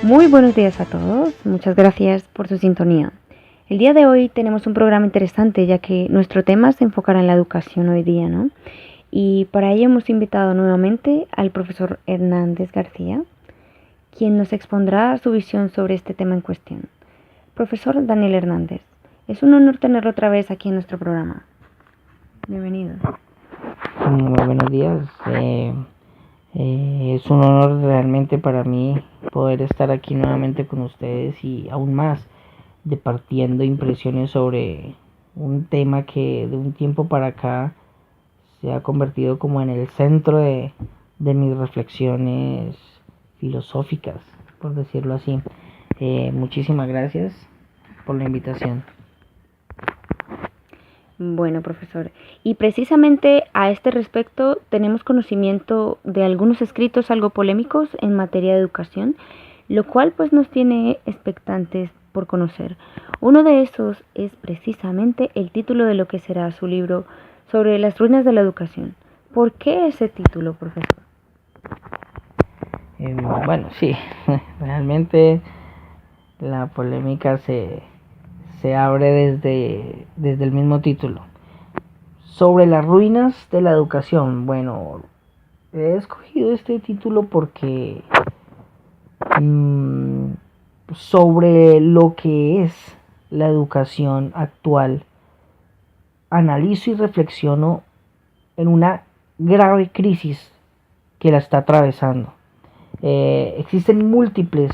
Muy buenos días a todos, muchas gracias por su sintonía. El día de hoy tenemos un programa interesante ya que nuestro tema se enfocará en la educación hoy día, ¿no? Y para ello hemos invitado nuevamente al profesor Hernández García, quien nos expondrá su visión sobre este tema en cuestión. Profesor Daniel Hernández, es un honor tenerlo otra vez aquí en nuestro programa. Bienvenido. Muy buenos días. Es un honor realmente para mí poder estar aquí nuevamente con ustedes y aún más departiendo impresiones sobre un tema que de un tiempo para acá se ha convertido como en el centro de mis reflexiones filosóficas, por decirlo así. Muchísimas gracias por la invitación. Bueno, profesor, y precisamente a este respecto tenemos conocimiento de algunos escritos algo polémicos en materia de educación, lo cual pues nos tiene expectantes por conocer. Uno de esos es precisamente el título de lo que será su libro sobre las ruinas de la educación. ¿Por qué ese título, profesor? Bueno, sí, realmente la polémica se abre desde el mismo título. Sobre las ruinas de la educación. Bueno, he escogido este título porque sobre lo que es la educación actual, analizo y reflexiono en una grave crisis que la está atravesando. Existen múltiples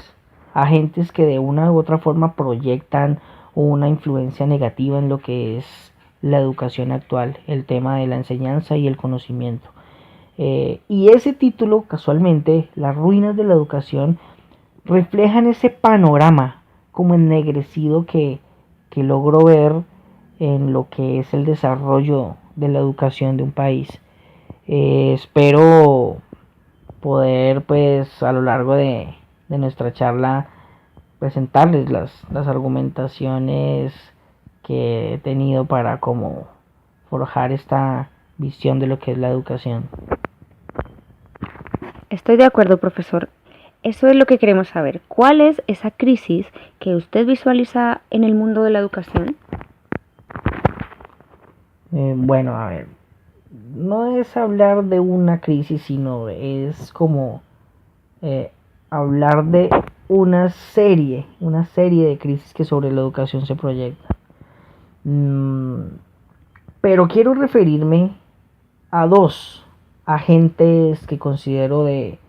agentes que de una u otra forma proyectan una influencia negativa en lo que es la educación actual, el tema de la enseñanza y el conocimiento. Y ese título, casualmente, Las ruinas de la educación, reflejan ese panorama como ennegrecido que logro ver en lo que es el desarrollo de la educación de un país. Espero poder pues a lo largo de nuestra charla presentarles las argumentaciones que he tenido para como forjar esta visión de lo que es la educación. Estoy de acuerdo, profesor. Eso es lo que queremos saber. ¿Cuál es esa crisis que usted visualiza en el mundo de la educación? Bueno, a ver, no es hablar de una crisis, sino es como hablar de una serie de crisis que sobre la educación se proyecta. Pero quiero referirme a dos agentes que considero de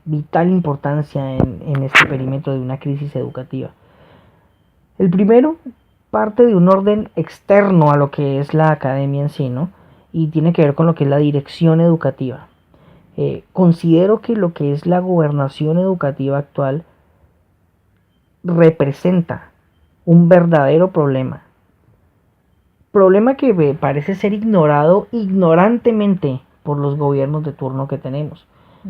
vital importancia en este perímetro de una crisis educativa. El primero parte de un orden externo a lo que es la academia en sí, ¿no? Y tiene que ver con lo que es la dirección educativa. Considero que lo que es la gobernación educativa actual representa un verdadero problema. Problema que parece ser ignorado ignorantemente por los gobiernos de turno que tenemos.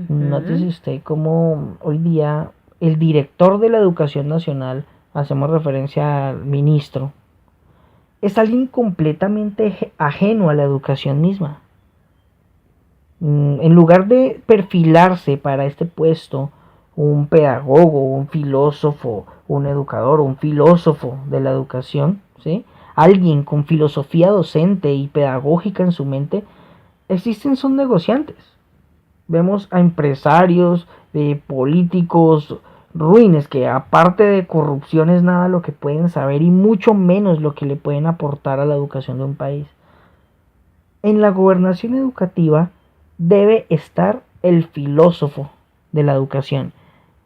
Nótese usted cómo hoy día el director de la educación nacional, hacemos referencia al ministro, es alguien completamente ajeno a la educación misma. En lugar de perfilarse para este puesto un pedagogo, un filósofo, un educador, un filósofo de la educación, ¿sí? Alguien con filosofía docente y pedagógica en su mente, son negociantes. Vemos a empresarios, políticos ruines que aparte de corrupción es nada lo que pueden saber y mucho menos lo que le pueden aportar a la educación de un país. En la gobernación educativa debe estar el filósofo de la educación.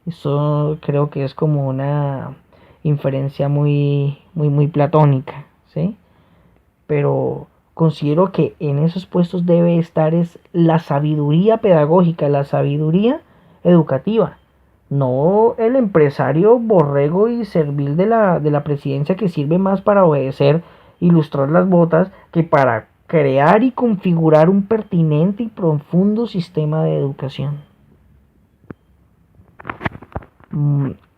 Eso creo que es como una inferencia muy platónica, ¿sí? Pero considero que en esos puestos debe estar es la sabiduría pedagógica, la sabiduría educativa, no el empresario borrego y servil de la presidencia que sirve más para obedecer, ilustrar las botas, que para crear y configurar un pertinente y profundo sistema de educación.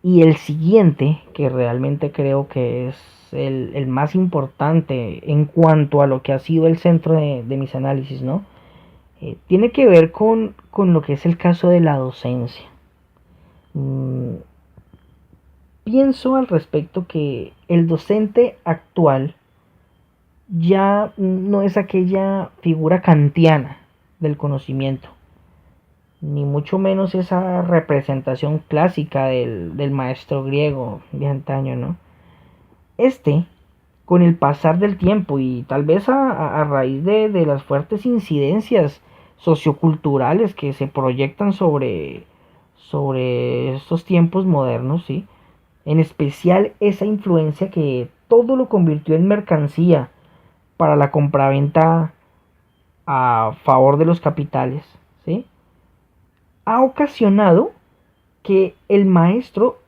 Y el siguiente, que realmente creo que es el más importante en cuanto a lo que ha sido el centro de mis análisis, ¿no? Tiene que ver con lo que es el caso de la docencia. pienso al respecto que el docente actual ya no es aquella figura kantiana del conocimiento, ni mucho menos esa representación clásica del maestro griego de antaño, ¿no? Con el pasar del tiempo y tal vez a raíz de las fuertes incidencias socioculturales que se proyectan sobre estos tiempos modernos, ¿sí? En especial esa influencia que todo lo convirtió en mercancía para la compraventa a favor de los capitales, ¿sí? Ha ocasionado que el maestro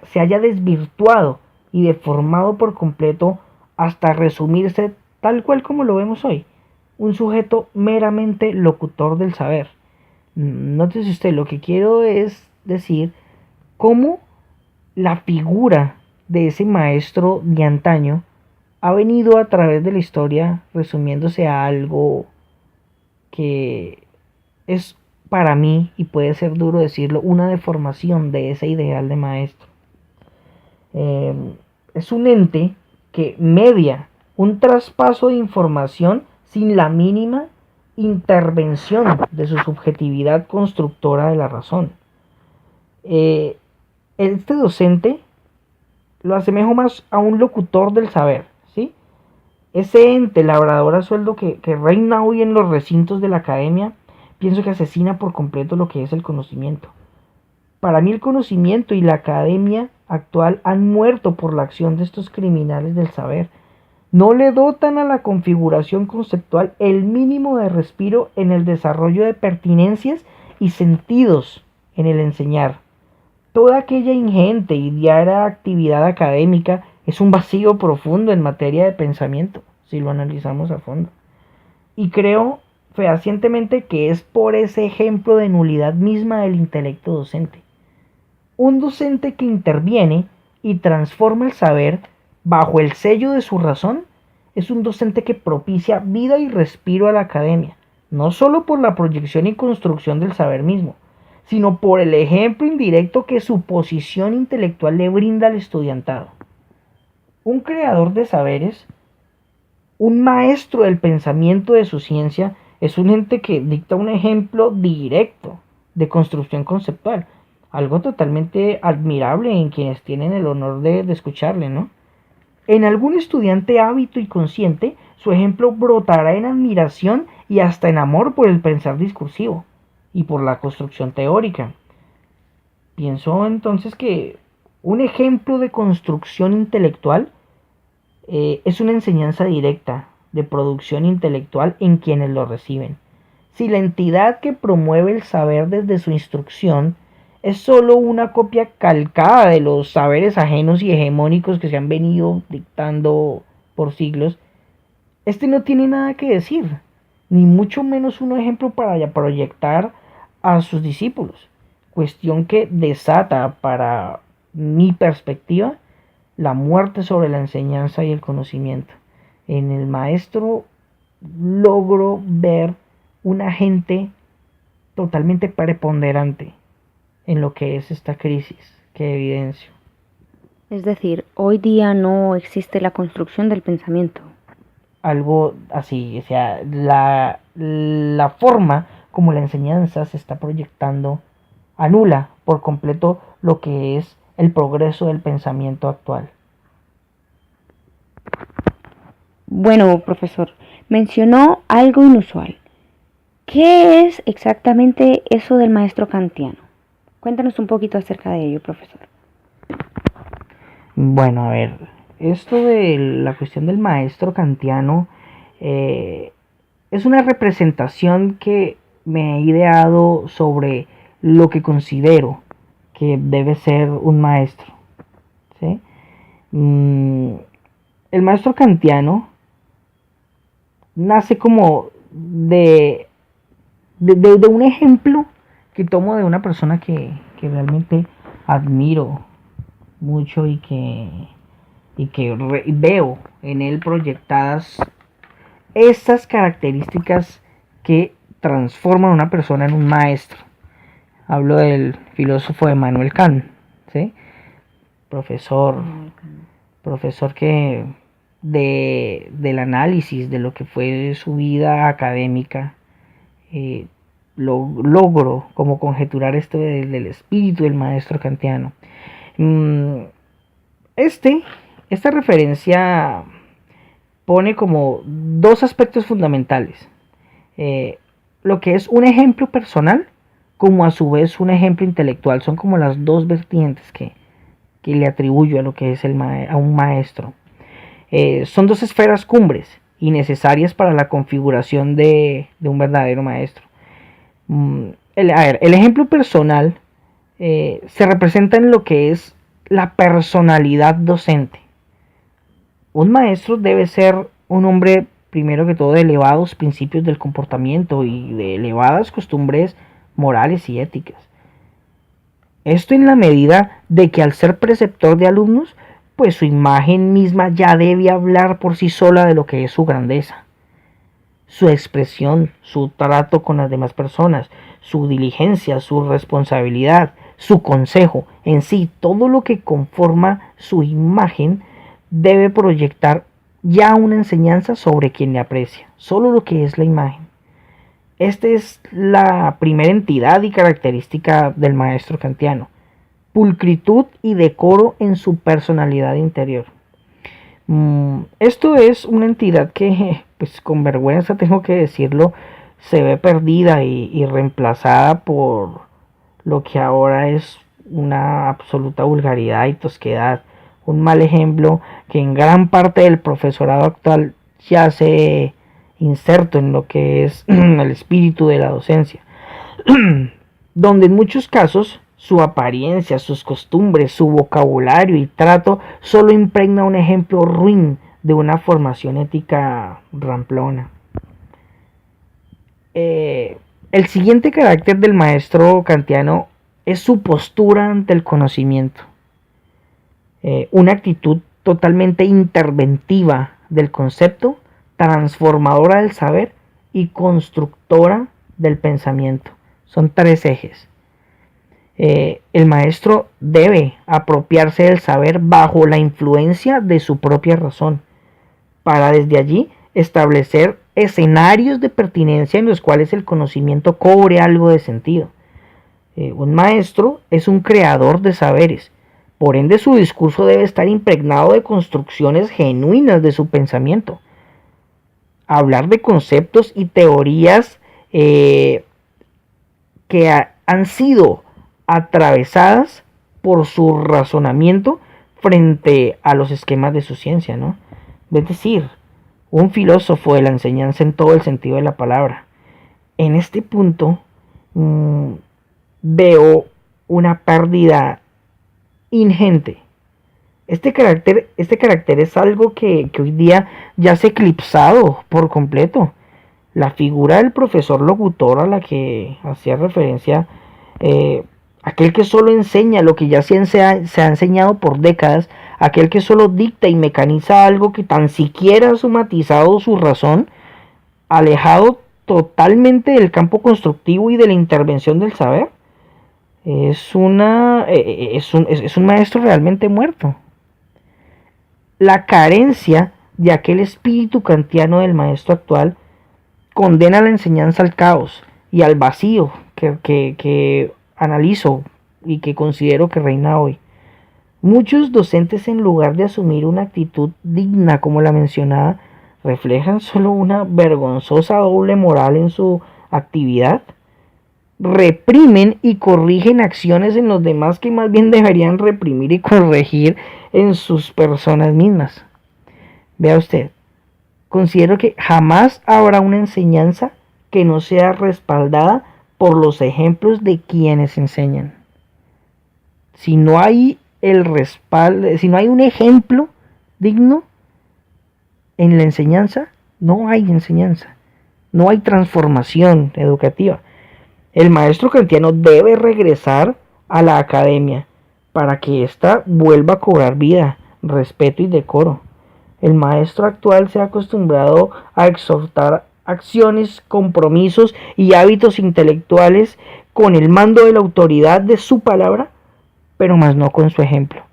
se haya desvirtuado y deformado por completo hasta resumirse tal cual como lo vemos hoy, un sujeto meramente locutor del saber. Nótese usted, lo que quiero es decir cómo la figura de ese maestro de antaño ha venido a través de la historia resumiéndose a algo que es para mí, y puede ser duro decirlo, una deformación de ese ideal de maestro. Es un ente que media un traspaso de información sin la mínima intervención de su subjetividad constructora de la razón. Este docente lo asemejo más a un locutor del saber, ¿sí? Ese ente labrador a sueldo que reina hoy en los recintos de la academia, pienso que asesina por completo lo que es el conocimiento. Para mí el conocimiento y la academia actual han muerto por la acción de estos criminales del saber. No le dotan a la configuración conceptual el mínimo de respiro en el desarrollo de pertinencias y sentidos en el enseñar. Toda aquella ingente y diaria actividad académica es un vacío profundo en materia de pensamiento, si lo analizamos a fondo. Y creo fehacientemente que es por ese ejemplo de nulidad misma del intelecto docente. Un docente que interviene y transforma el saber bajo el sello de su razón es un docente que propicia vida y respiro a la academia, no solo por la proyección y construcción del saber mismo, sino por el ejemplo indirecto que su posición intelectual le brinda al estudiantado. Un creador de saberes, un maestro del pensamiento de su ciencia, es un ente que dicta un ejemplo directo de construcción conceptual, algo totalmente admirable en quienes tienen el honor de escucharle, ¿no? En algún estudiante hábito y consciente, su ejemplo brotará en admiración y hasta en amor por el pensar discursivo y por la construcción teórica. Pienso entonces que un ejemplo de construcción intelectual es una enseñanza directa de producción intelectual en quienes lo reciben. Si la entidad que promueve el saber desde su instrucción es solo una copia calcada de los saberes ajenos y hegemónicos que se han venido dictando por siglos, este no tiene nada que decir, ni mucho menos un ejemplo para proyectar a sus discípulos, cuestión que desata, para mi perspectiva, la muerte sobre la enseñanza y el conocimiento. En el maestro logro ver un agente totalmente preponderante en lo que es esta crisis que evidencio. Es decir, hoy día no existe la construcción del pensamiento. Algo así, o sea, la forma como la enseñanza se está proyectando anula por completo lo que es el progreso del pensamiento actual. Bueno, profesor, mencionó algo inusual. ¿Qué es exactamente eso del maestro kantiano? Cuéntanos un poquito acerca de ello, profesor. Bueno, a ver, esto de la cuestión del maestro kantiano es una representación que me he ideado sobre lo que considero que debe ser un maestro, ¿sí? El maestro kantiano nace como de un ejemplo que tomo de una persona que realmente admiro mucho y que veo en él proyectadas estas características que transforman a una persona en un maestro. Hablo del filósofo Emmanuel Kant, ¿sí? profesor, profesor que del análisis de lo que fue su vida académica, logro como conjeturar esto del espíritu del maestro kantiano. Esta referencia pone como dos aspectos fundamentales. Lo que es un ejemplo personal, como a su vez un ejemplo intelectual. Son como las dos vertientes que le atribuyo a lo que es a un maestro. Son dos esferas cumbres y necesarias para la configuración de un verdadero maestro. El ejemplo personal se representa en lo que es la personalidad docente. Un maestro debe ser un hombre, primero que todo, de elevados principios del comportamiento y de elevadas costumbres morales y éticas. Esto en la medida de que al ser preceptor de alumnos, pues su imagen misma ya debe hablar por sí sola de lo que es su grandeza. Su expresión, su trato con las demás personas, su diligencia, su responsabilidad, su consejo, en sí, todo lo que conforma su imagen debe proyectar ya una enseñanza sobre quien le aprecia, solo lo que es la imagen. Esta es la primera entidad y característica del maestro kantiano: pulcritud y decoro en su personalidad interior. Esto es una entidad que, pues con vergüenza tengo que decirlo, se ve perdida y reemplazada por lo que ahora es una absoluta vulgaridad y tosquedad. Un mal ejemplo que en gran parte del profesorado actual yace inserto en lo que es el espíritu de la docencia, donde en muchos casos su apariencia, sus costumbres, su vocabulario y trato solo impregna un ejemplo ruin de una formación ética ramplona. El siguiente carácter del maestro kantiano es su postura ante el conocimiento. Una actitud totalmente interventiva del concepto, transformadora del saber y constructora del pensamiento. Son tres ejes. El maestro debe apropiarse del saber bajo la influencia de su propia razón, para desde allí establecer escenarios de pertinencia en los cuales el conocimiento cobre algo de sentido. Un maestro es un creador de saberes, por ende su discurso debe estar impregnado de construcciones genuinas de su pensamiento. Hablar de conceptos y teorías que han sido atravesadas por su razonamiento frente a los esquemas de su ciencia, ¿no? Es decir, un filósofo de la enseñanza en todo el sentido de la palabra. En este punto veo una pérdida ingente. Este carácter es algo que hoy día ya se ha eclipsado por completo. La figura del profesor locutor a la que hacía referencia, aquel que solo enseña lo que ya se ha enseñado por décadas, aquel que solo dicta y mecaniza algo que tan siquiera ha somatizado su razón, alejado totalmente del campo constructivo y de la intervención del saber, es un maestro realmente muerto. La carencia de aquel espíritu kantiano del maestro actual condena la enseñanza al caos y al vacío que analizo y que considero que reina hoy. Muchos docentes, en lugar de asumir una actitud digna como la mencionada, reflejan solo una vergonzosa doble moral en su actividad. Reprimen y corrigen acciones en los demás que más bien deberían reprimir y corregir en sus personas mismas. Vea usted, considero que jamás habrá una enseñanza que no sea respaldada por los ejemplos de quienes enseñan. Si no hay el respaldo, si no hay un ejemplo digno en la enseñanza, no hay enseñanza, no hay transformación educativa. El maestro kantiano debe regresar a la academia para que ésta vuelva a cobrar vida, respeto y decoro. El maestro actual se ha acostumbrado a exhortar acciones, compromisos y hábitos intelectuales con el mando de la autoridad de su palabra, pero más no con su ejemplo.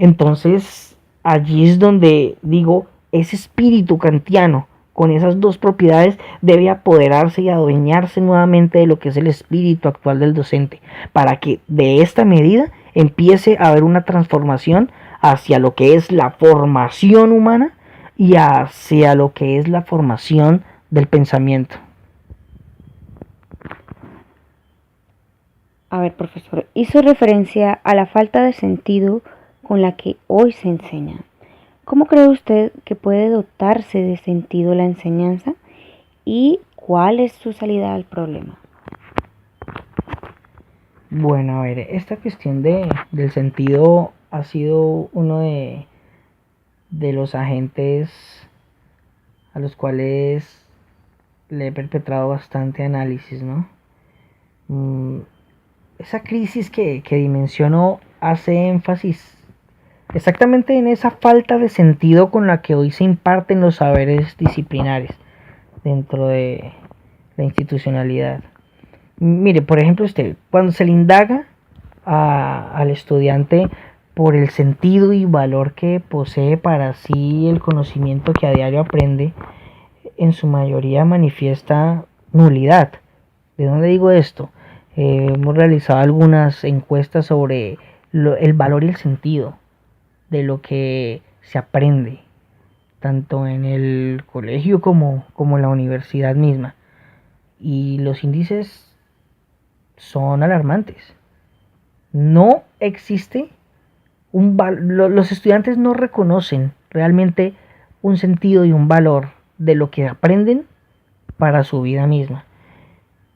Entonces, allí es donde digo, ese espíritu kantiano, con esas dos propiedades, debe apoderarse y adueñarse nuevamente de lo que es el espíritu actual del docente, para que de esta medida empiece a haber una transformación hacia lo que es la formación humana y hacia lo que es la formación del pensamiento. A ver, profesor, hizo referencia a la falta de sentido con la que hoy se enseña. ¿Cómo cree usted que puede dotarse de sentido la enseñanza y cuál es su salida al problema? Bueno, a ver, esta cuestión del sentido ha sido uno de los agentes a los cuales le he perpetrado bastante análisis, ¿no? Esa crisis que dimensiono hace énfasis exactamente en esa falta de sentido con la que hoy se imparten los saberes disciplinares dentro de la institucionalidad. Mire, por ejemplo, cuando se le indaga al estudiante por el sentido y valor que posee para sí el conocimiento que a diario aprende, en su mayoría manifiesta nulidad. ¿De dónde digo esto? Hemos realizado algunas encuestas sobre el valor y el sentido de lo que se aprende, tanto en el colegio como en la universidad misma. Y los índices son alarmantes. No existe los estudiantes no reconocen realmente un sentido y un valor de lo que aprenden para su vida misma.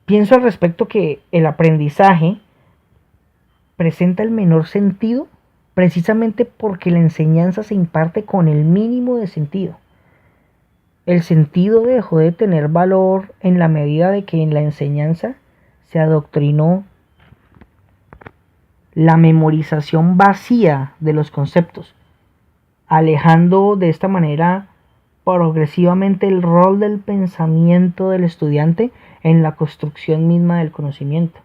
Pienso al respecto que el aprendizaje presenta el menor sentido precisamente porque la enseñanza se imparte con el mínimo de sentido. El sentido dejó de tener valor en la medida de que en la enseñanza se adoctrinó la memorización vacía de los conceptos, alejando de esta manera progresivamente el rol del pensamiento del estudiante en la construcción misma del conocimiento.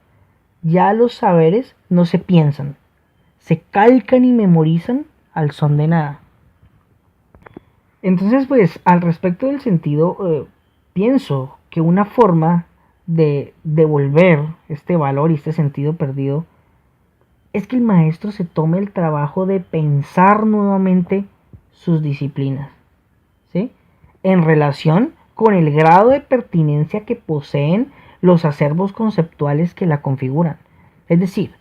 Ya los saberes no se piensan, se calcan y memorizan al son de nada. Entonces, pues, al respecto del sentido, pienso que una forma de devolver este valor y este sentido perdido es que el maestro se tome el trabajo de pensar nuevamente sus disciplinas, ¿sí? En relación con el grado de pertinencia que poseen los acervos conceptuales que la configuran. Es decir,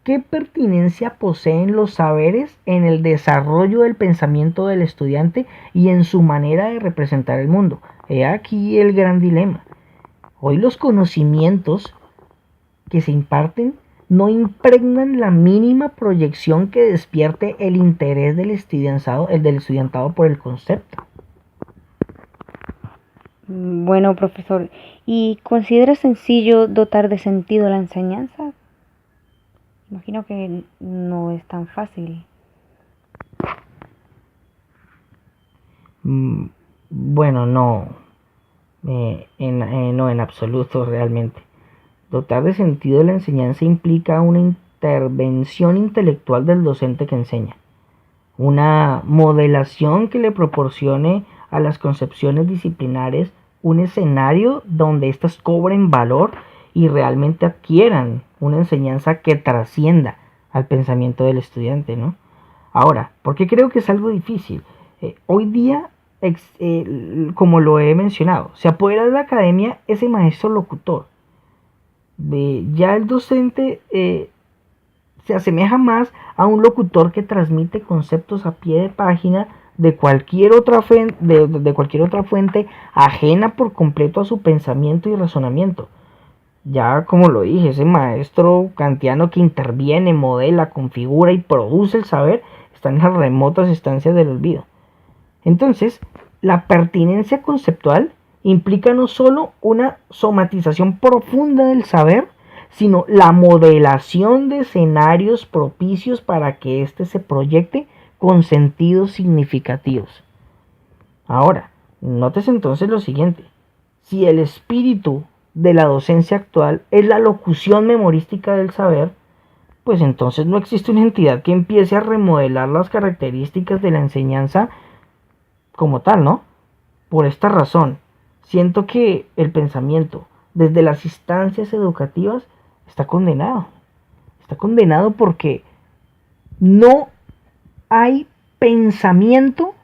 ¿qué pertinencia poseen los saberes en el desarrollo del pensamiento del estudiante y en su manera de representar el mundo? He aquí el gran dilema. Hoy los conocimientos que se imparten no impregnan la mínima proyección que despierte el interés del estudiantado por el concepto. Bueno, profesor, ¿y considera sencillo dotar de sentido la enseñanza? Imagino que no es tan fácil. Bueno, no, no en absoluto realmente. Dotar de sentido la enseñanza implica una intervención intelectual del docente que enseña, una modelación que le proporcione a las concepciones disciplinares un escenario donde éstas cobren valor y realmente adquieran una enseñanza que trascienda al pensamiento del estudiante, ¿no? Ahora, ¿por qué creo que es algo difícil? Hoy día, como lo he mencionado, se apodera de la academia ese maestro locutor. Ya el docente se asemeja más a un locutor que transmite conceptos a pie de página de cualquier otra fuente ajena por completo a su pensamiento y razonamiento. Ya como lo dije, ese maestro kantiano que interviene, modela, configura y produce el saber está en las remotas estancias del olvido. Entonces, la pertinencia conceptual implica no solo una somatización profunda del saber, sino la modelación de escenarios propicios para que éste se proyecte con sentidos significativos. Ahora, notes entonces lo siguiente: si el espíritu de la docencia actual es la locución memorística del saber, pues entonces no existe una entidad que empiece a remodelar las características de la enseñanza como tal, ¿no? Por esta razón, siento que el pensamiento desde las instancias educativas está condenado. Está condenado porque no hay pensamiento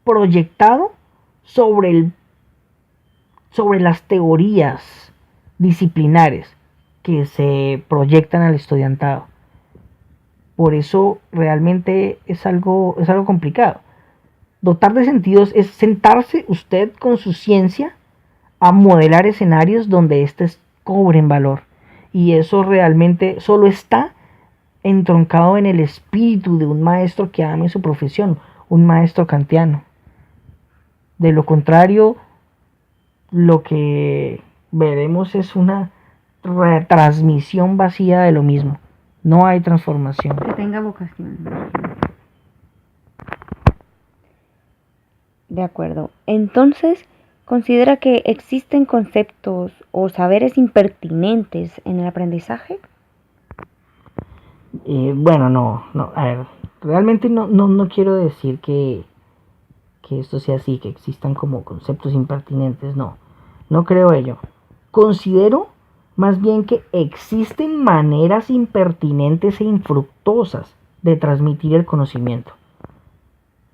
proyectado sobre las teorías disciplinares que se proyectan al estudiantado. Por eso realmente es algo complicado. Dotar de sentidos es sentarse usted con su ciencia a modelar escenarios donde éstes cobren valor. Y eso realmente solo está entroncado en el espíritu de un maestro que ame su profesión, un maestro kantiano. De lo contrario, lo que veremos es una retransmisión vacía de lo mismo. No hay transformación. Que tenga vocación. De acuerdo. Entonces, ¿considera que existen conceptos o saberes impertinentes en el aprendizaje? Bueno, no, a ver, realmente no quiero decir que esto sea así, que existan como conceptos impertinentes, no creo ello. Considero más bien que existen maneras impertinentes e infructuosas de transmitir el conocimiento.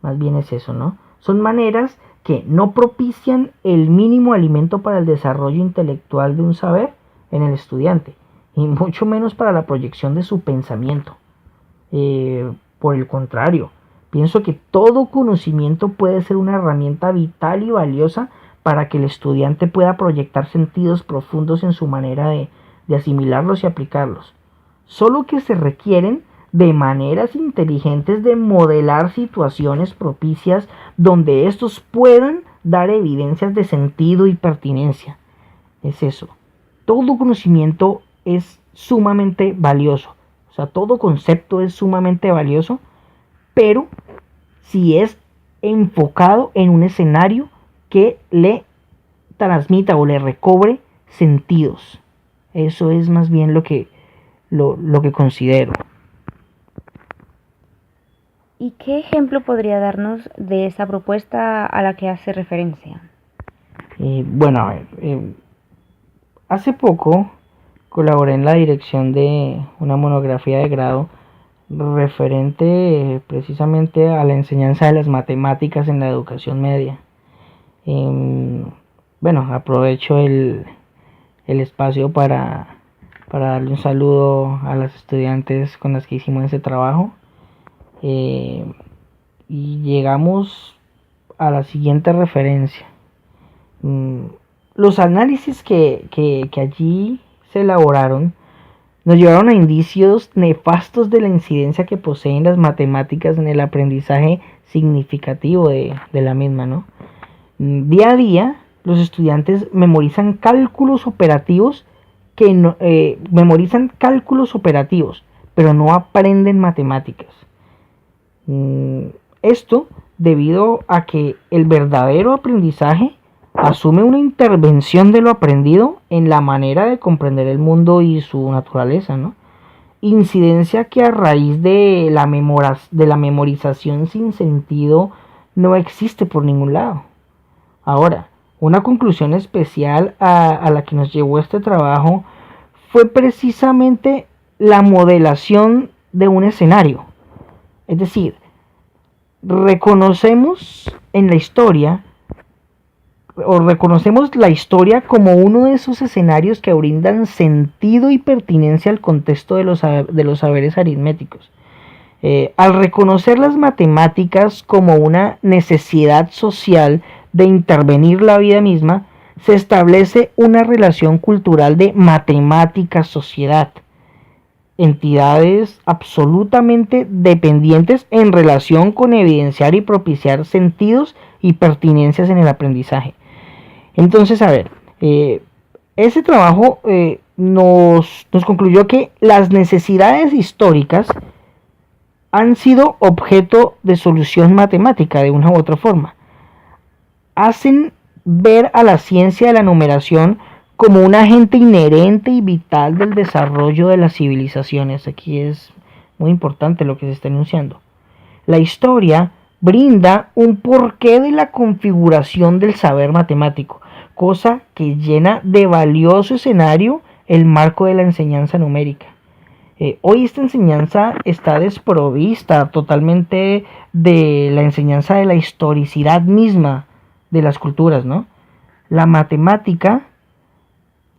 Más bien es eso, ¿no? Son maneras que no propician el mínimo alimento para el desarrollo intelectual de un saber en el estudiante, y mucho menos para la proyección de su pensamiento. Por el contrario, pienso que todo conocimiento puede ser una herramienta vital y valiosa para que el estudiante pueda proyectar sentidos profundos en su manera de asimilarlos y aplicarlos. Solo que se requieren de maneras inteligentes de modelar situaciones propicias donde estos puedan dar evidencias de sentido y pertinencia. Es eso. Todo conocimiento es sumamente valioso. O sea, todo concepto es sumamente valioso, pero si es enfocado en un escenario que le transmita o le recobre sentidos. Eso es más bien lo que considero. ¿Y qué ejemplo podría darnos de esa propuesta a la que hace referencia? Bueno, a ver, hace poco colaboré en la dirección de una monografía de grado referente precisamente a la enseñanza de las matemáticas en la educación media. Bueno, aprovecho el espacio para darle un saludo a las estudiantes con las que hicimos ese trabajo. Y llegamos a la siguiente referencia. Los análisis que allí se elaboraron nos llevaron a indicios nefastos de la incidencia que poseen las matemáticas en el aprendizaje significativo de la misma, ¿no? Día a día, los estudiantes memorizan cálculos operativos, pero no aprenden matemáticas. Esto debido a que el verdadero aprendizaje asume una intervención de lo aprendido en la manera de comprender el mundo y su naturaleza, ¿no? Incidencia que a raíz de la memorización sin sentido no existe por ningún lado. Ahora, una conclusión especial a la que nos llevó este trabajo fue precisamente la modelación de un escenario. Es decir, reconocemos la historia como uno de esos escenarios que brindan sentido y pertinencia al contexto de los saberes aritméticos. Al reconocer las matemáticas como una necesidad social de intervenir la vida misma, se establece una relación cultural de matemática-sociedad, entidades absolutamente dependientes en relación con evidenciar y propiciar sentidos y pertinencias en el aprendizaje. Entonces, a ver, ese trabajo nos concluyó que las necesidades históricas han sido objeto de solución matemática de una u otra forma. Hacen ver a la ciencia de la numeración como un agente inherente y vital del desarrollo de las civilizaciones. Aquí es muy importante lo que se está enunciando. La historia brinda un porqué de la configuración del saber matemático, cosa que llena de valioso escenario el marco de la enseñanza numérica. Hoy esta enseñanza está desprovista totalmente de la enseñanza de la historicidad misma de las culturas, ¿no? La matemática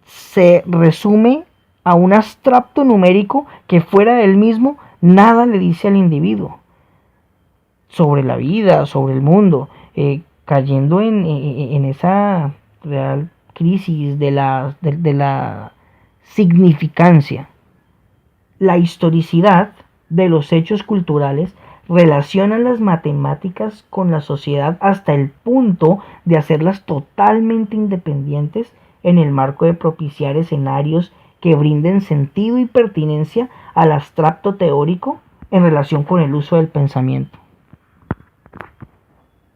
se resume a un abstracto numérico que fuera del mismo nada le dice al individuo sobre la vida, sobre el mundo, cayendo en esa real crisis de la significancia. La historicidad de los hechos culturales relaciona las matemáticas con la sociedad hasta el punto de hacerlas totalmente independientes en el marco de propiciar escenarios que brinden sentido y pertinencia al abstracto teórico en relación con el uso del pensamiento.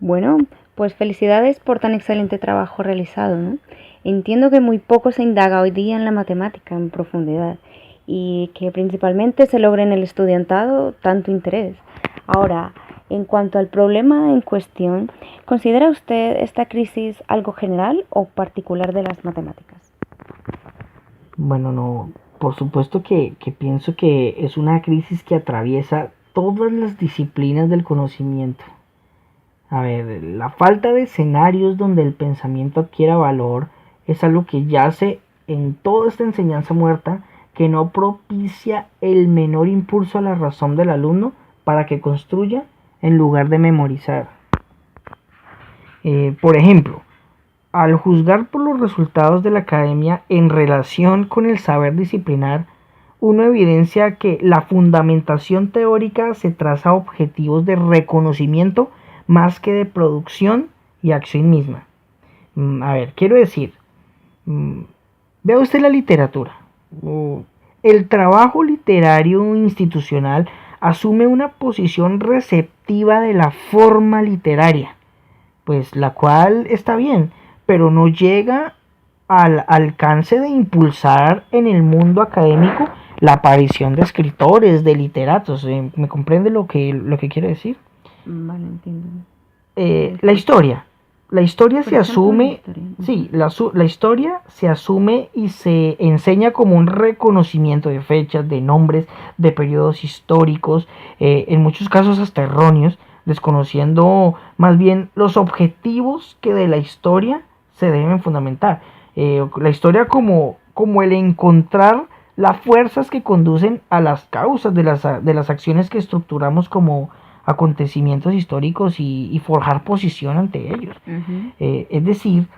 Bueno, pues felicidades por tan excelente trabajo realizado, ¿no? Entiendo que muy poco se indaga hoy día en la matemática en profundidad y que principalmente se logra en el estudiantado tanto interés. Ahora, en cuanto al problema en cuestión, ¿considera usted esta crisis algo general o particular de las matemáticas? Bueno, no, por supuesto que pienso que es una crisis que atraviesa todas las disciplinas del conocimiento. A ver, la falta de escenarios donde el pensamiento adquiera valor es algo que yace en toda esta enseñanza muerta que no propicia el menor impulso a la razón del alumno para que construya en lugar de memorizar. Por ejemplo, al juzgar por los resultados de la academia en relación con el saber disciplinar, uno evidencia que la fundamentación teórica se traza a objetivos de reconocimiento más que de producción y acción misma. A ver, quiero decir, vea usted la literatura. El trabajo literario institucional asume una posición receptiva de la forma literaria, pues la cual está bien, pero no llega al alcance de impulsar en el mundo académico la aparición de escritores, de literatos. ¿Me comprende lo que quiero decir? Vale, entiendo. La historia. La historia se asume, sí, la historia se asume y se enseña como un reconocimiento de fechas, de nombres, de periodos históricos, en muchos casos hasta erróneos, desconociendo más bien los objetivos que de la historia se deben fundamentar. La historia como el encontrar las fuerzas que conducen a las causas de las acciones que estructuramos como acontecimientos históricos y forjar posición ante ellos. Es decir,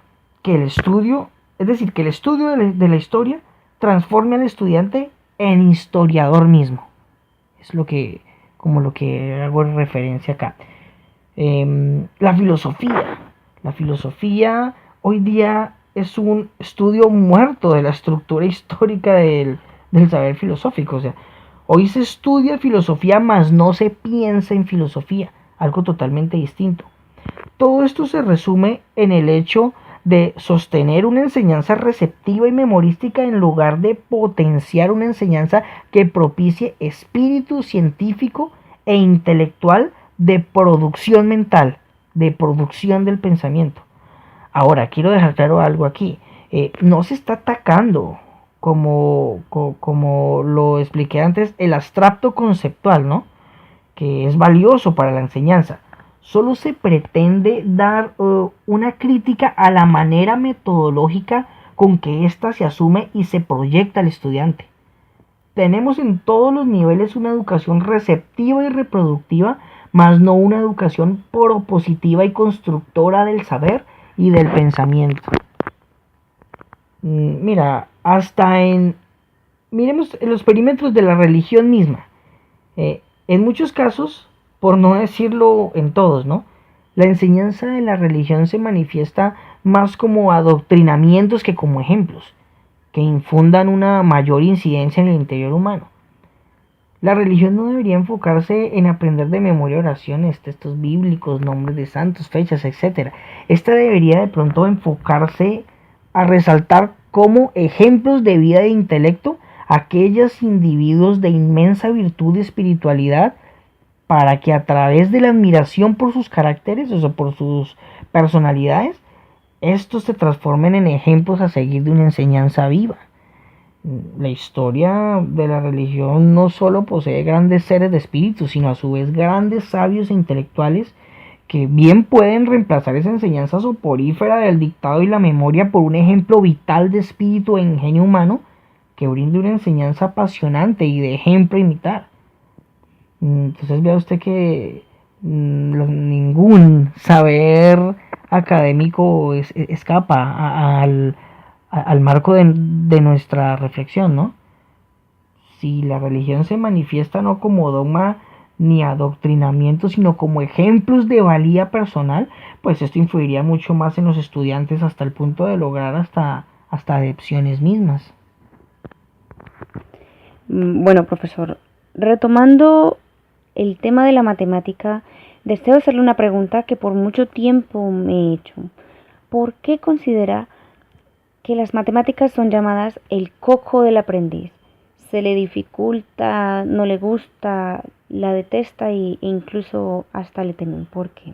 que el estudio de la historia transforme al estudiante en historiador mismo. Es lo que hago referencia acá. La filosofía hoy día es un estudio muerto de la estructura histórica del saber filosófico. O sea, hoy se estudia filosofía, mas no se piensa en filosofía, algo totalmente distinto. Todo esto se resume en el hecho de sostener una enseñanza receptiva y memorística en lugar de potenciar una enseñanza que propicie espíritu científico e intelectual de producción mental, de producción del pensamiento. Ahora, quiero dejar claro algo aquí. No se está atacando, como lo expliqué antes, el abstracto conceptual, ¿no? Que es valioso para la enseñanza. Solo se pretende dar una crítica a la manera metodológica con que ésta se asume y se proyecta al estudiante. Tenemos en todos los niveles una educación receptiva y reproductiva, mas no una educación propositiva y constructora del saber y del pensamiento. Mira, miremos en los perímetros de la religión misma. En muchos casos, por no decirlo en todos, ¿no? La enseñanza de la religión se manifiesta más como adoctrinamientos que como ejemplos, que infundan una mayor incidencia en el interior humano. La religión no debería enfocarse en aprender de memoria oraciones, textos bíblicos, nombres de santos, fechas, etc. Esta debería de pronto enfocarse a resaltar como ejemplos de vida e intelecto aquellos individuos de inmensa virtud y espiritualidad, para que a través de la admiración por sus caracteres, o sea, por sus personalidades, estos se transformen en ejemplos a seguir de una enseñanza viva. La historia de la religión no solo posee grandes seres de espíritu, sino a su vez grandes sabios e intelectuales que bien pueden reemplazar esa enseñanza soporífera del dictado y la memoria por un ejemplo vital de espíritu e ingenio humano que brinde una enseñanza apasionante y de ejemplo a imitar. Entonces vea usted que ningún saber académico escapa al marco de nuestra reflexión, ¿no? Si la religión se manifiesta no como dogma ni adoctrinamiento, sino como ejemplos de valía personal, pues esto influiría mucho más en los estudiantes hasta el punto de lograr hasta adepciones mismas. Bueno, profesor, retomando el tema de la matemática, deseo hacerle una pregunta que por mucho tiempo me he hecho. ¿Por qué considera que las matemáticas son llamadas el coco del aprendiz? Se le dificulta, no le gusta, la detesta e incluso hasta le temen. ¿Por qué?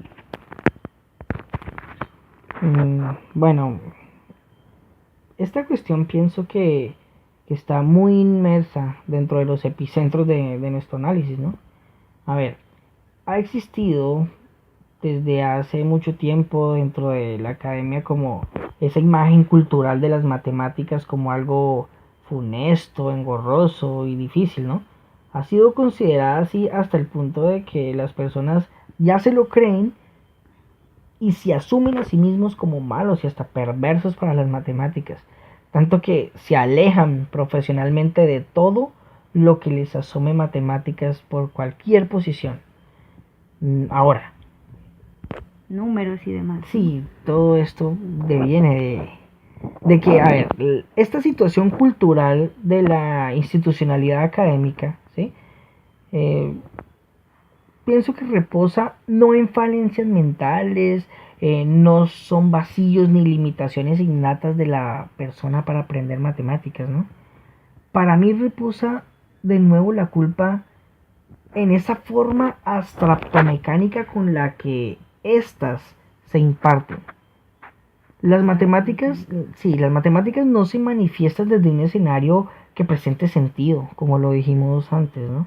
Bueno, esta cuestión pienso que está muy inmersa dentro de los epicentros de nuestro análisis, ¿no? A ver, ha existido desde hace mucho tiempo dentro de la academia como esa imagen cultural de las matemáticas como algo funesto, engorroso y difícil, ¿no? Ha sido considerada así hasta el punto de que las personas ya se lo creen y se asumen a sí mismos como malos y hasta perversos para las matemáticas, tanto que se alejan profesionalmente de todo lo que les asome matemáticas por cualquier posición. Ahora, Números y demás. sí, todo esto deviene de que, a ver, esta situación cultural de la institucionalidad académica, ¿sí? Pienso que reposa no en falencias mentales, no son vacíos ni limitaciones innatas de la persona para aprender matemáticas, ¿no? Para mí reposa de nuevo la culpa en esa forma abstractomecánica con la que éstas se imparten. Las matemáticas, sí, las matemáticas no se manifiestan desde un escenario que presente sentido, como lo dijimos antes, ¿no?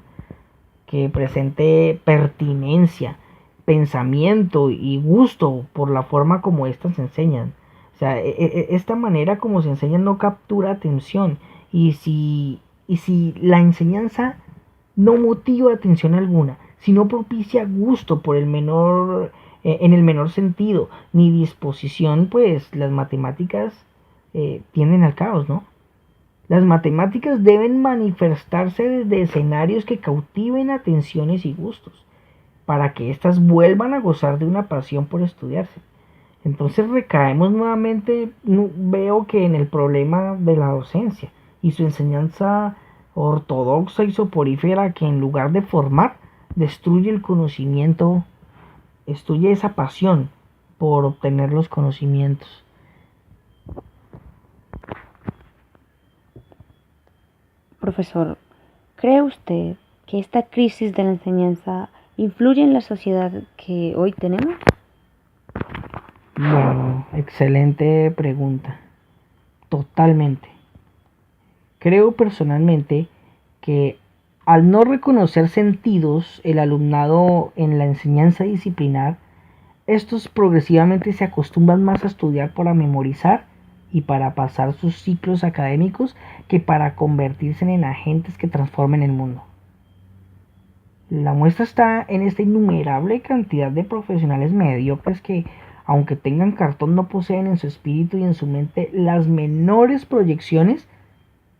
Que presente pertinencia, pensamiento y gusto por la forma como éstas se enseñan. O sea, esta manera como se enseñan no captura atención. Y si la enseñanza no motiva atención alguna, si no propicia gusto por el menor, en el menor sentido, ni disposición, pues las matemáticas tienden al caos, ¿no? Las matemáticas deben manifestarse desde escenarios que cautiven atenciones y gustos, para que éstas vuelvan a gozar de una pasión por estudiarse. Entonces recaemos nuevamente, veo que en el problema de la docencia y su enseñanza ortodoxa y soporífera que en lugar de formar, destruye el conocimiento, destruye esa pasión por obtener los conocimientos. Profesor, ¿cree usted que esta crisis de la enseñanza influye en la sociedad que hoy tenemos? Bueno, excelente pregunta. Totalmente. Creo personalmente que al no reconocer sentidos el alumnado en la enseñanza disciplinar, estos progresivamente se acostumbran más a estudiar para memorizar y para pasar sus ciclos académicos que para convertirse en agentes que transformen el mundo. La muestra está en esta innumerable cantidad de profesionales mediocres que, aunque tengan cartón, no poseen en su espíritu y en su mente las menores proyecciones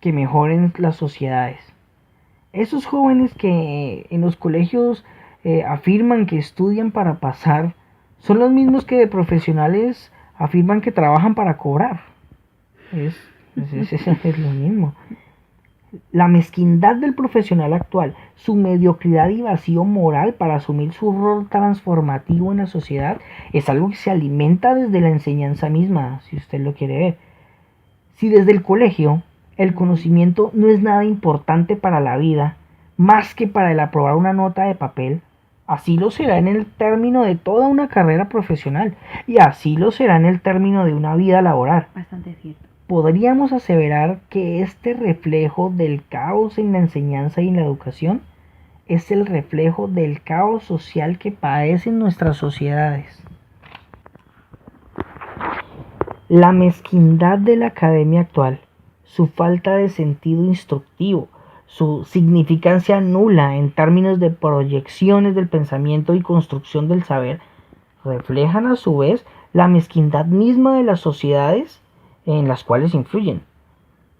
que mejoren las sociedades. Esos jóvenes que en los colegios afirman que estudian para pasar, son los mismos que de profesionales afirman que trabajan para cobrar. Es lo mismo. La mezquindad del profesional actual, su mediocridad y vacío moral para asumir su rol transformativo en la sociedad, es algo que se alimenta desde la enseñanza misma, si usted lo quiere ver. Si desde el colegio el conocimiento no es nada importante para la vida, más que para el aprobar una nota de papel, así lo será en el término de toda una carrera profesional y así lo será en el término de una vida laboral. Bastante cierto. Podríamos aseverar que este reflejo del caos en la enseñanza y en la educación es el reflejo del caos social que padecen nuestras sociedades. La mezquindad de la academia actual, su falta de sentido instructivo, su significancia nula en términos de proyecciones del pensamiento y construcción del saber, reflejan a su vez la mezquindad misma de las sociedades en las cuales influyen.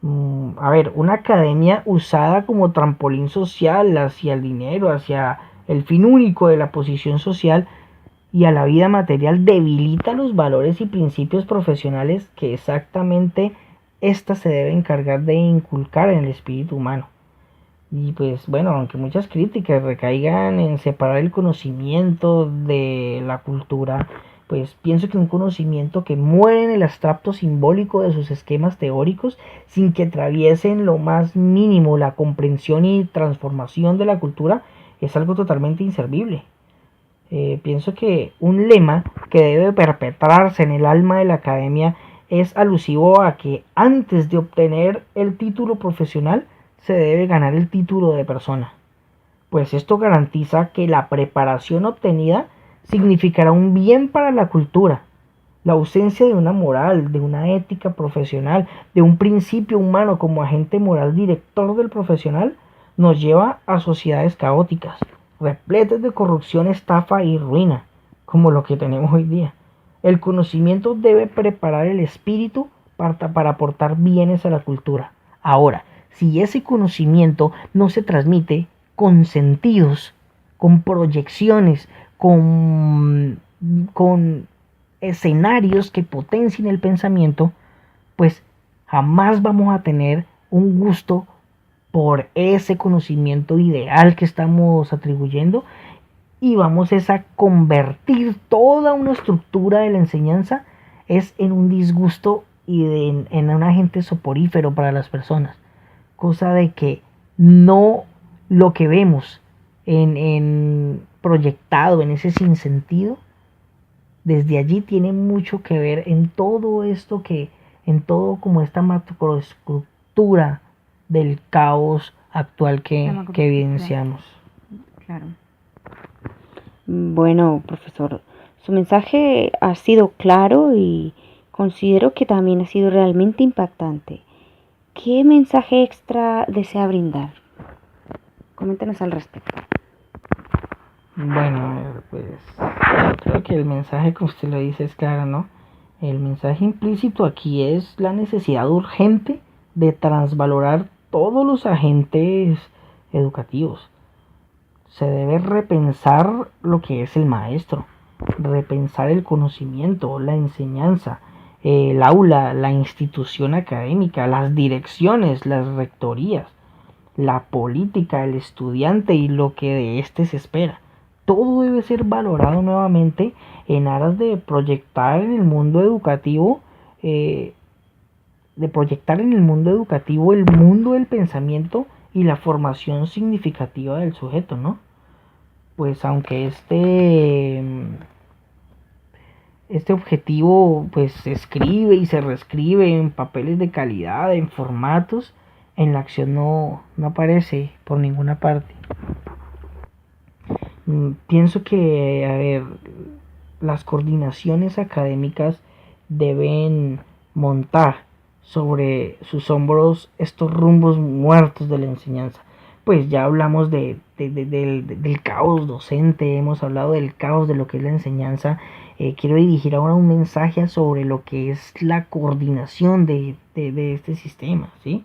Una academia usada como trampolín social hacia el dinero, hacia el fin único de la posición social y a la vida material, debilita los valores y principios profesionales que exactamente ésta se debe encargar de inculcar en el espíritu humano. Y pues bueno, aunque muchas críticas recaigan en separar el conocimiento de la cultura, pues pienso que un conocimiento que muere en el abstracto simbólico de sus esquemas teóricos sin que atraviesen lo más mínimo la comprensión y transformación de la cultura es algo totalmente inservible. Pienso que un lema que debe perpetrarse en el alma de la academia es alusivo a que antes de obtener el título profesional se debe ganar el título de persona, pues esto garantiza que la preparación obtenida significará un bien para la cultura. La ausencia de una moral, de una ética profesional, de un principio humano como agente moral director del profesional, nos lleva a sociedades caóticas, repletas de corrupción, estafa y ruina, como lo que tenemos hoy día. El conocimiento debe preparar el espíritu para aportar bienes a la cultura. Ahora, si ese conocimiento no se transmite con sentidos, con proyecciones, con escenarios que potencien el pensamiento, pues jamás vamos a tener un gusto por ese conocimiento ideal que estamos atribuyendo y vamos a convertir toda una estructura de la enseñanza en un disgusto y en un agente soporífero para las personas, cosa de que no lo que vemos proyectado en ese sinsentido, desde allí tiene mucho que ver en todo esto en todo como esta macroestructura del caos actual que evidenciamos. Claro. Bueno, profesor, su mensaje ha sido claro y considero que también ha sido realmente impactante. ¿Qué mensaje extra desea brindar? Coméntenos al respecto. Bueno, pues creo que el mensaje, como usted lo dice, es claro, ¿no? El mensaje implícito aquí es la necesidad urgente de transvalorar todos los agentes educativos. Se debe repensar lo que es el maestro, repensar el conocimiento, la enseñanza, el aula, la institución académica, las direcciones, las rectorías, la política, el estudiante y lo que de éste se espera. Todo debe ser valorado nuevamente en aras de proyectar en el mundo educativo, el mundo del pensamiento y la formación significativa del sujeto, ¿no? Pues aunque este objetivo pues se escribe y se reescribe en papeles de calidad, en formatos, en la acción no aparece por ninguna parte. Pienso que, las coordinaciones académicas deben montar sobre sus hombros estos rumbos muertos de la enseñanza. Pues ya hablamos del caos docente, hemos hablado del caos de lo que es la enseñanza. Quiero dirigir ahora un mensaje sobre lo que es la coordinación de este sistema, ¿sí?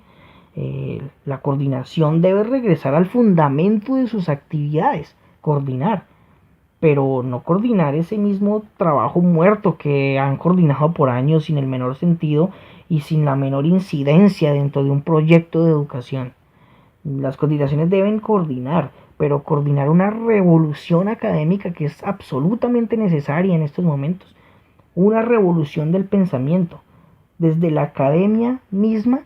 La coordinación debe regresar al fundamento de sus actividades, coordinar, pero no coordinar ese mismo trabajo muerto que han coordinado por años sin el menor sentido y sin la menor incidencia dentro de un proyecto de educación. Las coordinaciones deben coordinar, pero coordinar una revolución académica que es absolutamente necesaria en estos momentos, una revolución del pensamiento, desde la academia misma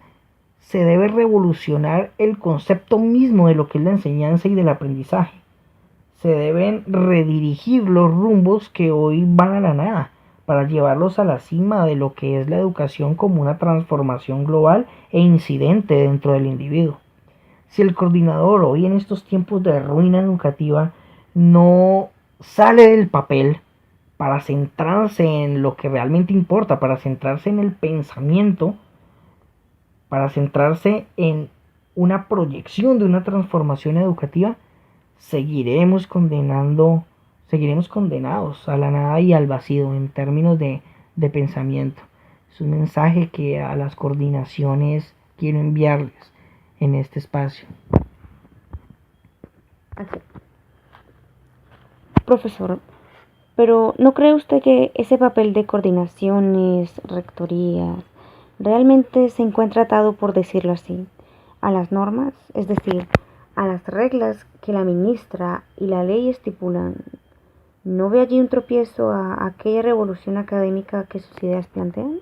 se debe revolucionar el concepto mismo de lo que es la enseñanza y del aprendizaje. Se deben redirigir los rumbos que hoy van a la nada para llevarlos a la cima de lo que es la educación como una transformación global e incidente dentro del individuo. Si el coordinador hoy en estos tiempos de ruina educativa no sale del papel para centrarse en lo que realmente importa, para centrarse en el pensamiento, para centrarse en una proyección de una transformación educativa, seguiremos condenados a la nada y al vacío en términos de pensamiento. Es un mensaje que a las coordinaciones quiero enviarles en este espacio. Profesor, pero ¿no cree usted que ese papel de coordinaciones, rectorías, realmente se encuentra atado, por decirlo así, a las normas? Es decir, a las reglas que la ministra y la ley estipulan. ¿No ve allí un tropiezo a aquella revolución académica que sus ideas plantean?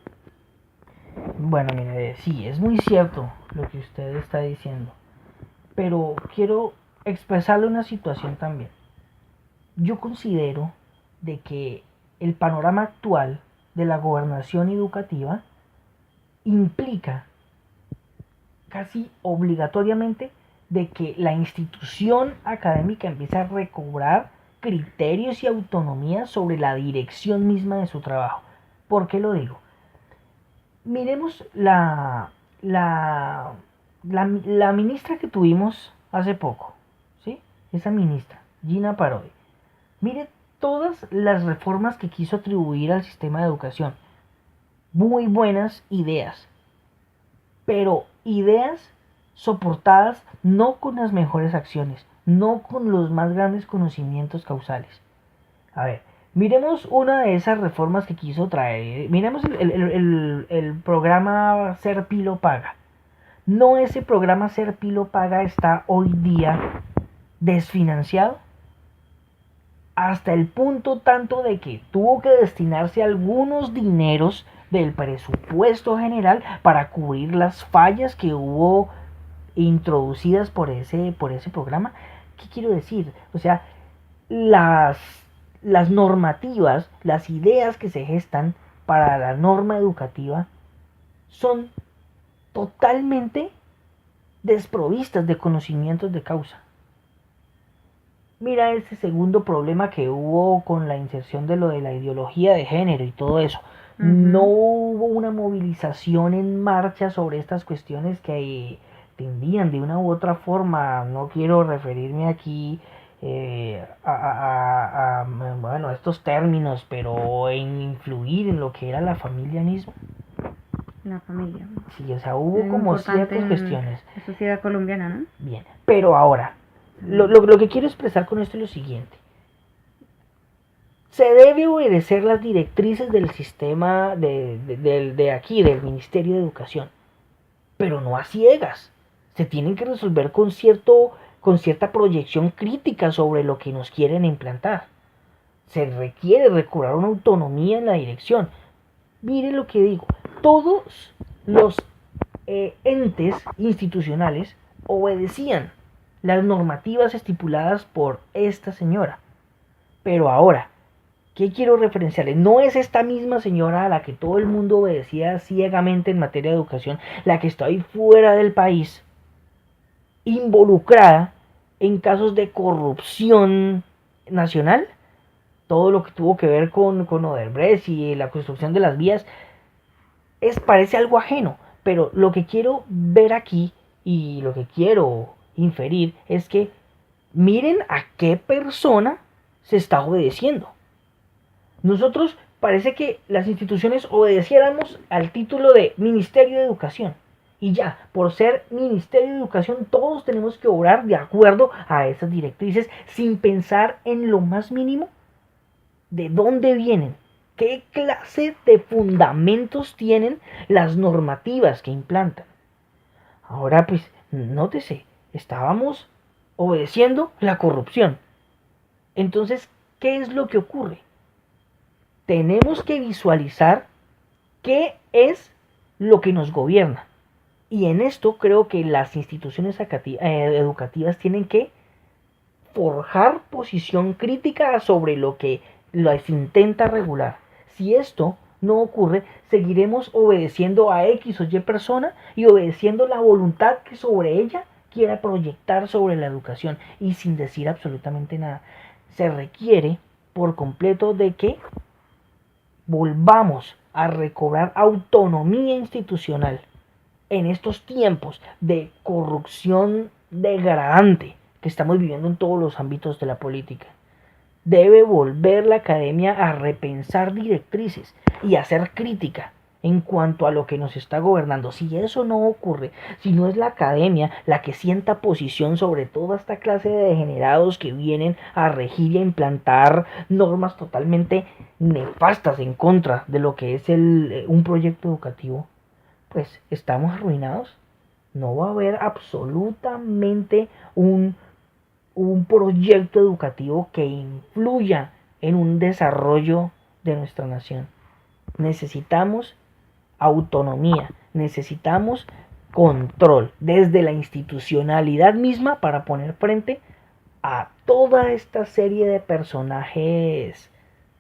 Bueno, mire, sí, es muy cierto lo que usted está diciendo, pero quiero expresarle una situación también. Yo considero de que el panorama actual de la gobernación educativa implica casi obligatoriamente de que la institución académica empiece a recobrar criterios y autonomía sobre la dirección misma de su trabajo. ¿Por qué lo digo? Miremos la ministra que tuvimos hace poco, ¿sí? Esa ministra, Gina Parodi. Mire todas las reformas que quiso atribuir al sistema de educación. Muy buenas ideas, pero ideas soportadas no con las mejores acciones, no con los más grandes conocimientos causales. A ver, miremos una de esas reformas que quiso traer. Miremos el programa Ser Pilo Paga. ¿No ese programa Ser Pilo Paga está hoy día desfinanciado? Hasta el punto tanto de que tuvo que destinarse algunos dineros del presupuesto general para cubrir las fallas que hubo introducidas por ese programa. ¿Qué quiero decir? O sea, las normativas, las ideas que se gestan para la norma educativa son totalmente desprovistas de conocimientos de causa. Mira ese segundo problema que hubo con la inserción de lo de la ideología de género y todo eso. No hubo una movilización en marcha sobre estas cuestiones que tendían de una u otra forma, no quiero referirme aquí bueno, a estos términos, pero en influir en lo que era la familia misma. La familia. Sí, o sea, hubo como ciertas cuestiones. La sociedad colombiana, ¿no? Bien, pero ahora, lo que quiero expresar con esto es lo siguiente. Se debe obedecer las directrices del sistema de aquí, del Ministerio de Educación, pero no a ciegas. Se tienen que resolver con cierta proyección crítica sobre lo que nos quieren implantar. Se requiere recobrar una autonomía en la dirección. Mire lo que digo, todos los entes institucionales obedecían las normativas estipuladas por esta señora. Pero ahora, ¿qué quiero referenciarle? No es esta misma señora a la que todo el mundo obedecía ciegamente en materia de educación, la que está ahí fuera del país, involucrada en casos de corrupción nacional, todo lo que tuvo que ver con Odebrecht y la construcción de las vías, parece algo ajeno, pero lo que quiero ver aquí y lo que quiero inferir es que miren a qué persona se está obedeciendo. Nosotros parece que las instituciones obedeciéramos al título de Ministerio de Educación. Y ya, por ser Ministerio de Educación, todos tenemos que obrar de acuerdo a esas directrices sin pensar en lo más mínimo de dónde vienen, qué clase de fundamentos tienen las normativas que implantan. Ahora pues, nótese, estábamos obedeciendo la corrupción. Entonces, ¿qué es lo que ocurre? Tenemos que visualizar qué es lo que nos gobierna. Y en esto creo que las instituciones educativas tienen que forjar posición crítica sobre lo que las intenta regular. Si esto no ocurre, seguiremos obedeciendo a X o Y persona y obedeciendo la voluntad que sobre ella quiera proyectar sobre la educación y sin decir absolutamente nada. Se requiere por completo de que volvamos a recobrar autonomía institucional en estos tiempos de corrupción degradante que estamos viviendo en todos los ámbitos de la política. Debe volver la academia a repensar directrices y hacer crítica en cuanto a lo que nos está gobernando. Si eso no ocurre, si no es la academia la que sienta posición sobre toda esta clase de degenerados que vienen a regir y a implantar normas totalmente nefastas en contra de lo que es un proyecto educativo, pues estamos arruinados. No va a haber absolutamente un proyecto educativo que influya en un desarrollo de nuestra nación. Necesitamos autonomía, necesitamos control desde la institucionalidad misma para poner frente a toda esta serie de personajes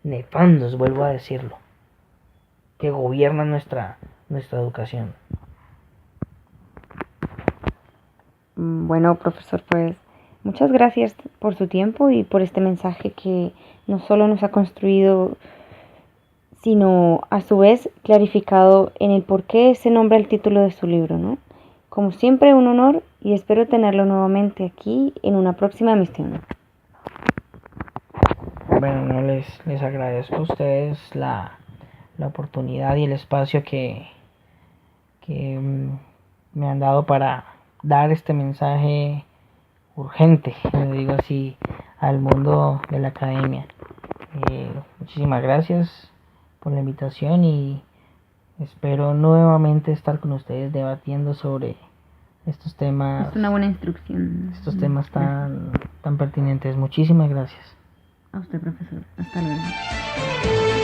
nefandos, vuelvo a decirlo, que gobiernan nuestra educación. Bueno, profesor, pues muchas gracias por su tiempo y por este mensaje que no solo nos ha construido, sino a su vez clarificado en el por qué se nombra el título de su libro, ¿no? Como siempre, un honor y espero tenerlo nuevamente aquí en una próxima emisión. Bueno, no les agradezco a ustedes la oportunidad y el espacio que me han dado para dar este mensaje urgente, le digo así, al mundo de la academia. Muchísimas gracias por la invitación y espero nuevamente estar con ustedes debatiendo sobre estos temas. Es una buena instrucción. Estos temas tan pertinentes. Muchísimas gracias. A usted, profesor. Hasta luego.